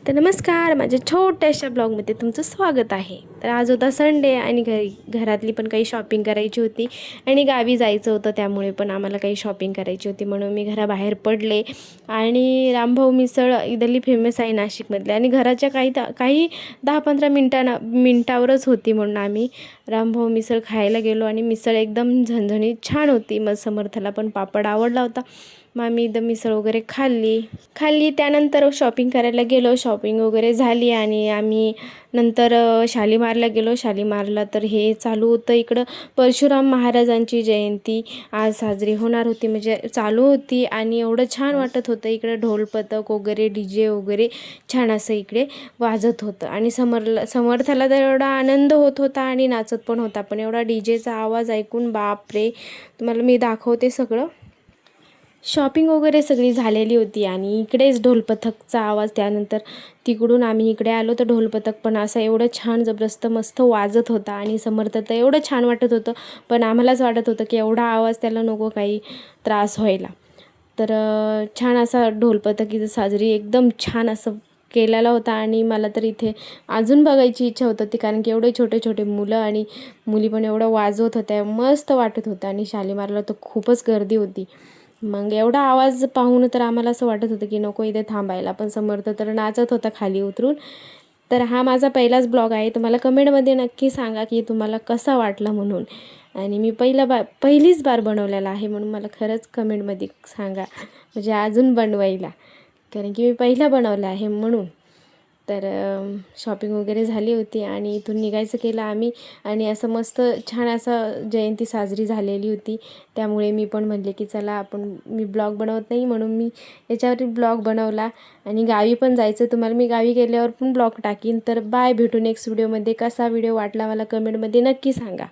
तर नमस्कार, माझ्या छोट्याशा ब्लॉगमध्ये तुमचं स्वागत आहे. तर आज होता संडे आणि घरातली पण काही शॉपिंग करायची होती आणि गावी जायचं होतं, त्यामुळे पण आम्हाला काही शॉपिंग करायची होती. म्हणून मी घराबाहेर पडले आणि रामभाऊ मिसळ इथली फेमस आहे नाशिकमधली आणि घराच्या काही 10-15 मिनटावरच होती, म्हणून आम्ही रामभाऊ मिसळ खायला गेलो आणि मिसळ एकदम झणझणीत छान होती. मग समर्थला पण पापड आवडला होता. मग आम्ही इथं मिसळ वगैरे खाल्ली. त्यानंतर शॉपिंग करायला गेलो. शॉपिंग वगैरे झाली आणि आम्ही नंतर शालीमारला गेलो. शालीमारला तर हे चालू होतं, इकडं परशुराम महाराजांची जयंती आज साजरी होणार होती, म्हणजे चालू होती आणि एवढं छान वाटत होतं. इकडं ढोलपथक वगैरे DJ वगैरे छान असं इकडे वाजत होतं आणि समर्थाला तर एवढा आनंद होत होता आणि नाचत पण होता. पण एवढा DJचा आवाज ऐकून बापरे, तुम्हाला मी दाखवते सगळं. शॉपिंग वगैरे सगळी झालेली होती आणि इकडेच ढोलपथकचा आवाज. त्यानंतर तिकडून आम्ही इकडे आलो तर ढोलपथक पण असं एवढं छान जबरदस्त मस्त वाजत होता आणि समर्थ तर एवढं छान वाटत होतं, पण आम्हालाच वाटत होतं की एवढा आवाज त्याला नको काही त्रास व्हायला. तर छान असा ढोलपथक इथं साजरी एकदम छान असं केलेला होता आणि मला तर इथे अजून बघायची इच्छा होत होती, कारण की एवढे छोटे छोटे मुलं आणि मुली पण एवढं वाजवत होत्या, मस्त वाटत होतं. आणि शालीमारला तर खूपच गर्दी होती. मग एवढा आवाज पाहून तर आम्हाला असं वाटत होतं की नको इथे थांबायला, पण समर्थ तर नाचत होता खाली उतरून. तर हा माझा पहिलाच ब्लॉग आहे. तुम्हाला कमेंटमध्ये नक्की सांगा की तुम्हाला कसा वाटला म्हणून. आणि मी पहिलीच बार बनवलेला आहे, म्हणून मला खरंच कमेंटमध्ये सांगा, म्हणजे अजून बनवायला, कारण की मी पहिला बनवला आहे म्हणून. तर शॉपिंग वगैरे झाली होती आणि इथून निघायचं केलं आम्ही आणि असं मस्त छान असं जयंती साजरी झालेली होती. त्यामुळे मी पण म्हणले की चला मी ब्लॉग बनवत नाही, म्हणून मी याच्यावर ब्लॉग बनवला. आणि गावी पण जायचं, तुम्हाला मी गावी गेल्यावर पण ब्लॉग टाकीन. तर बाय, भेटू नेक्स्ट व्हिडिओमध्ये. कसा व्हिडिओ वाटला मला कमेंटमध्ये नक्की सांगा.